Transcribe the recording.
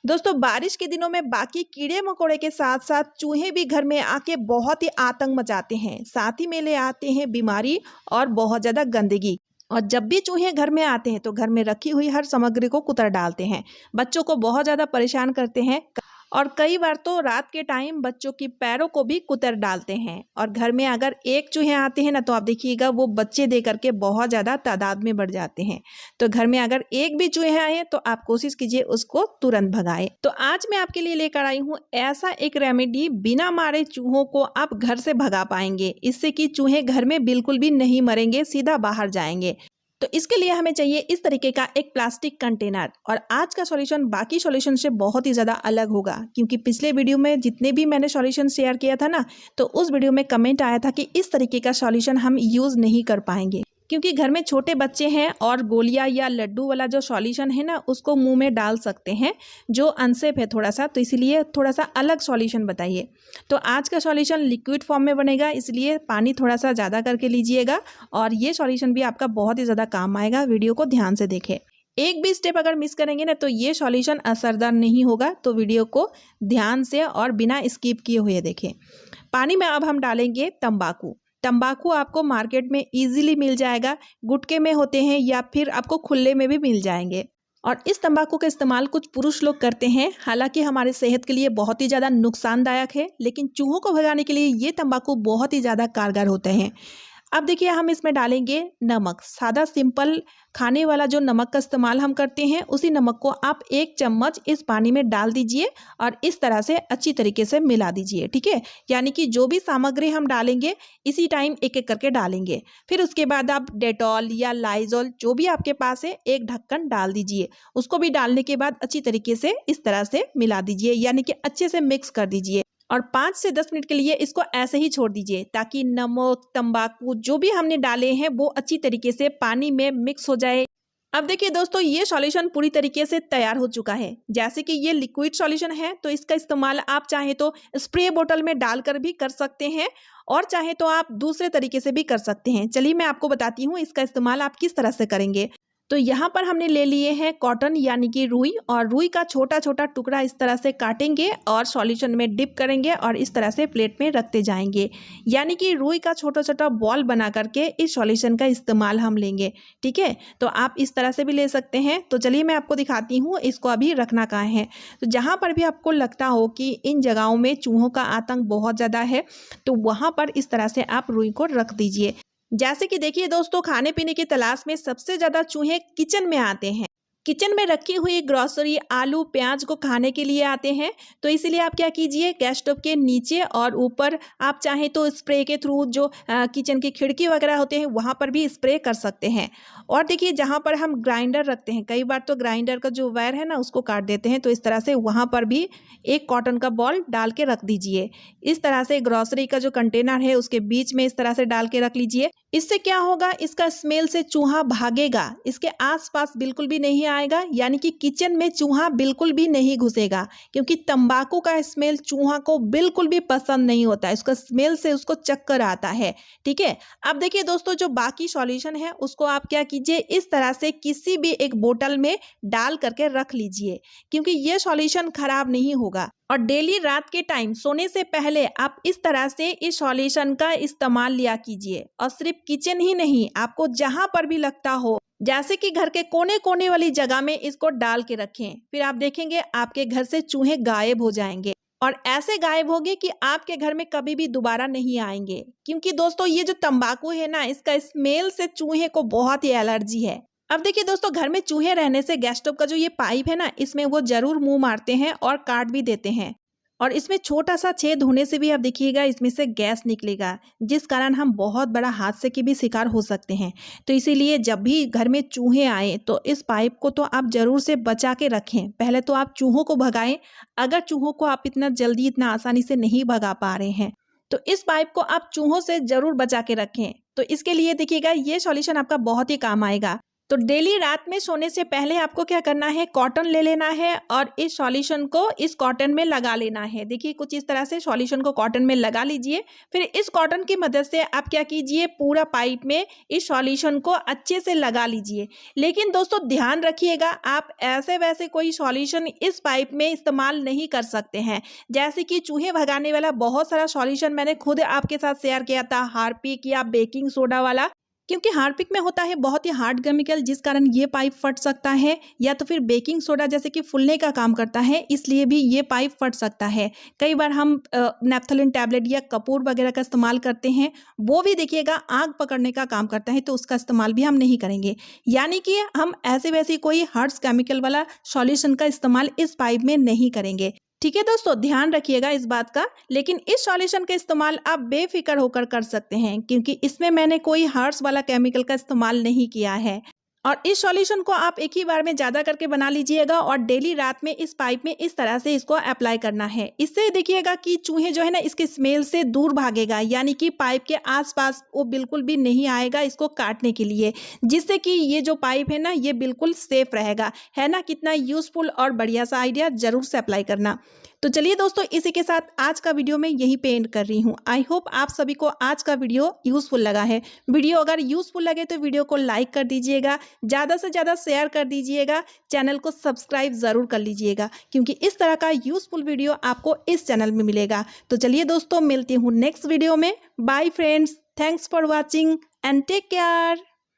दोस्तों बारिश के दिनों में बाकी कीड़े मकोड़े के साथ साथ चूहे भी घर में आके बहुत ही आतंक मचाते हैं। साथ ही में ले आते हैं बीमारी और बहुत ज्यादा गंदगी। और जब भी चूहे घर में आते हैं तो घर में रखी हुई हर सामग्री को कुतर डालते हैं, बच्चों को बहुत ज्यादा परेशान करते हैं और कई बार तो रात के टाइम बच्चों की पैरों को भी कुतर डालते हैं। और घर में अगर एक चूहे आते हैं ना तो आप देखिएगा वो बच्चे दे करके बहुत ज़्यादा तादाद में बढ़ जाते हैं। तो घर में अगर एक भी चूहे आए तो आप कोशिश कीजिए उसको तुरंत भगाएं। तो आज मैं आपके लिए लेकर आई हूँ ऐसा एक रेमेडी, बिना मारे चूहों को आप घर से भगा पाएंगे। इससे कि चूहे घर में बिल्कुल भी नहीं मरेंगे, सीधा बाहर जाएंगे। तो इसके लिए हमें चाहिए इस तरीके का एक प्लास्टिक कंटेनर। और आज का सॉल्यूशन बाकी सॉल्यूशन से बहुत ही ज़्यादा अलग होगा, क्योंकि पिछले वीडियो में जितने भी मैंने सॉल्यूशन शेयर किया था ना, तो उस वीडियो में कमेंट आया था कि इस तरीके का सॉल्यूशन हम यूज़ नहीं कर पाएंगे, क्योंकि घर में छोटे बच्चे हैं और गोलियां या लड्डू वाला जो सॉल्यूशन है ना उसको मुंह में डाल सकते हैं, जो अनसेफ है थोड़ा सा। तो इसलिए थोड़ा सा अलग सॉल्यूशन बताइए। तो आज का सॉल्यूशन लिक्विड फॉर्म में बनेगा, इसलिए पानी थोड़ा सा ज़्यादा करके लीजिएगा और ये सॉल्यूशन भी आपका बहुत ही ज़्यादा काम आएगा। वीडियो को ध्यान से देखें। एक भी स्टेप अगर मिस करेंगे ना तो ये सॉल्यूशन असरदार नहीं होगा। तो वीडियो को ध्यान से और बिना स्किप किए हुए देखें। पानी में अब हम डालेंगे तंबाकू। तंबाकू आपको मार्केट में इजीली मिल जाएगा, गुटके में होते हैं या फिर आपको खुले में भी मिल जाएंगे। और इस तंबाकू का इस्तेमाल कुछ पुरुष लोग करते हैं, हालांकि हमारे सेहत के लिए बहुत ही ज़्यादा नुकसानदायक है, लेकिन चूहों को भगाने के लिए ये तंबाकू बहुत ही ज़्यादा कारगर होते हैं। अब देखिए हम इसमें डालेंगे नमक। सादा सिंपल खाने वाला जो नमक का इस्तेमाल हम करते हैं, उसी नमक को आप 1 चम्मच इस पानी में डाल दीजिए और इस तरह से अच्छी तरीके से मिला दीजिए। ठीक है, यानी कि जो भी सामग्री हम डालेंगे इसी टाइम एक एक करके डालेंगे। फिर उसके बाद आप डेटॉल या लाइजॉल जो भी आपके पास है, एक ढक्कन डाल दीजिए। उसको भी डालने के बाद अच्छी तरीके से इस तरह से मिला दीजिए, यानी कि अच्छे से मिक्स कर दीजिए। और 5 से 10 मिनट के लिए इसको ऐसे ही छोड़ दीजिए, ताकि नमक तंबाकू जो भी हमने डाले हैं वो अच्छी तरीके से पानी में मिक्स हो जाए। अब देखिए दोस्तों, ये सॉल्यूशन पूरी तरीके से तैयार हो चुका है। जैसे कि ये लिक्विड सॉल्यूशन है तो इसका इस्तेमाल आप चाहे तो स्प्रे बोतल में डालकर भी कर सकते हैं और चाहे तो आप दूसरे तरीके से भी कर सकते हैं। चलिए मैं आपको बताती हूँ इसका इस्तेमाल आप किस तरह से करेंगे। तो यहाँ पर हमने ले लिए हैं कॉटन यानी कि रुई, और रुई का छोटा छोटा टुकड़ा इस तरह से काटेंगे और सॉल्यूशन में डिप करेंगे और इस तरह से प्लेट में रखते जाएंगे, यानी कि रुई का छोटा छोटा बॉल बना करके इस सॉल्यूशन का इस्तेमाल हम लेंगे। ठीक है, तो आप इस तरह से भी ले सकते हैं। तो चलिए मैं आपको दिखाती हूँ इसको अभी रखना कहाँ है। तो जहाँ पर भी आपको लगता हो कि इन जगहों में चूहों का आतंक बहुत ज़्यादा है, तो वहाँ पर इस तरह से आप रुई को रख दीजिए। जैसे कि देखिए दोस्तों, खाने पीने की तलाश में सबसे ज्यादा चूहे किचन में आते हैं। किचन में रखी हुई ग्रोसरी, आलू प्याज को खाने के लिए आते हैं। तो इसीलिए आप क्या कीजिए, गैस स्टोव के नीचे और ऊपर आप चाहें तो स्प्रे के थ्रू जो किचन की खिड़की वगैरह होते हैं वहाँ पर भी स्प्रे कर सकते हैं। और देखिए जहाँ पर हम ग्राइंडर रखते हैं, कई बार तो ग्राइंडर का जो वायर है ना उसको काट देते हैं, तो इस तरह से वहाँ पर भी एक कॉटन का बॉल डाल के रख दीजिए। इस तरह से ग्रोसरी का जो कंटेनर है उसके बीच में इस तरह से डाल के रख लीजिए। इससे क्या होगा, इसका स्मेल से चूहा भागेगा, इसके आसपास बिल्कुल भी नहीं आएगा, यानी कि किचन में चूहा बिल्कुल भी नहीं घुसेगा, क्योंकि तंबाकू का स्मेल चूहा को बिल्कुल भी पसंद नहीं होता है। इसका स्मेल से उसको चक्कर आता है। ठीक है, अब देखिए दोस्तों, जो बाकी सॉल्यूशन है उसको आप क्या कीजिए, इस तरह से किसी भी एक बोतल में डाल करके रख लीजिए, क्योंकि ये सॉल्यूशन खराब नहीं होगा। और डेली रात के टाइम सोने से पहले आप इस तरह से इस सॉल्यूशन का इस्तेमाल लिया कीजिए। और सिर्फ किचन ही नहीं, आपको जहां पर भी लगता हो, जैसे कि घर के कोने कोने वाली जगह में इसको डाल के रखें। फिर आप देखेंगे आपके घर से चूहे गायब हो जाएंगे, और ऐसे गायब होंगे कि आपके घर में कभी भी दोबारा नहीं आएंगे। क्योंकि दोस्तों ये जो तंबाकू है ना, इसका स्मेल से चूहे को बहुत ही एलर्जी है। अब देखिए दोस्तों, घर में चूहे रहने से गैस स्टोव का जो ये पाइप है ना, इसमें वो जरूर मुंह मारते हैं और काट भी देते हैं। और इसमें छोटा सा छेद होने से भी आप देखिएगा इसमें से गैस निकलेगा, जिस कारण हम बहुत बड़ा हादसे के भी शिकार हो सकते हैं। तो इसीलिए जब भी घर में चूहे आए तो इस पाइप को तो आप जरूर से बचा के रखें। पहले तो आप चूहों को भगाएं, अगर चूहों को आप इतना जल्दी इतना आसानी से नहीं भगा पा रहे हैं तो इस पाइप को आप चूहों से जरूर बचा के रखें। तो इसके लिए देखिएगा ये सॉल्यूशन आपका बहुत ही काम आएगा। तो डेली रात में सोने से पहले आपको क्या करना है, कॉटन ले लेना है और इस सॉल्यूशन को इस कॉटन में लगा लेना है। देखिए कुछ इस तरह से सॉल्यूशन को कॉटन में लगा लीजिए। फिर इस कॉटन की मदद से आप क्या कीजिए, पूरा पाइप में इस सॉल्यूशन को अच्छे से लगा लीजिए। लेकिन दोस्तों ध्यान रखिएगा, आप ऐसे वैसे कोई सॉल्यूशन इस पाइप में इस्तेमाल नहीं कर सकते हैं। जैसे कि चूहे भगाने वाला बहुत सारा सॉल्यूशन मैंने खुद आपके साथ शेयर किया था, हार्पिक या बेकिंग सोडा वाला, क्योंकि हार्पिक में होता है बहुत ही हार्ड केमिकल जिस कारण ये पाइप फट सकता है, या तो फिर बेकिंग सोडा जैसे कि फूलने का काम करता है, इसलिए भी ये पाइप फट सकता है। कई बार हम नेफ्थलीन टैबलेट या कपूर वगैरह का इस्तेमाल करते हैं, वो भी देखिएगा आग पकड़ने का काम करता है, तो उसका इस्तेमाल भी हम नहीं करेंगे। यानी कि हम ऐसे वैसे कोई हार्श केमिकल वाला सॉल्यूशन का इस्तेमाल इस पाइप में नहीं करेंगे। ठीक है दोस्तों, ध्यान रखिएगा इस बात का। लेकिन इस सॉल्यूशन का इस्तेमाल आप बेफिक्र होकर कर सकते हैं, क्योंकि इसमें मैंने कोई हार्श वाला केमिकल का इस्तेमाल नहीं किया है। और इस सॉल्यूशन को आप एक ही बार में ज़्यादा करके बना लीजिएगा और डेली रात में इस पाइप में इस तरह से इसको अप्लाई करना है। इससे देखिएगा कि चूहे जो है ना इसके स्मेल से दूर भागेगा, यानी कि पाइप के आसपास वो बिल्कुल भी नहीं आएगा इसको काटने के लिए, जिससे कि ये जो पाइप है ना ये बिल्कुल सेफ रहेगा। है ना कितना यूज़फुल और बढ़िया सा आइडिया, ज़रूर से अप्लाई करना। तो चलिए दोस्तों, इसी के साथ आज का वीडियो मैं यहीं पे एंड कर रही हूँ। आई होप आप सभी को आज का वीडियो यूज़फुल लगा है। वीडियो अगर यूज़फुल लगे तो वीडियो को लाइक कर दीजिएगा, ज़्यादा से ज़्यादा शेयर कर दीजिएगा, चैनल को सब्सक्राइब ज़रूर कर लीजिएगा, क्योंकि इस तरह का यूज़फुल वीडियो आपको इस चैनल में मिलेगा। तो चलिए दोस्तों, मिलती हूँ नेक्स्ट वीडियो में। Bye friends, thanks for watching and take care.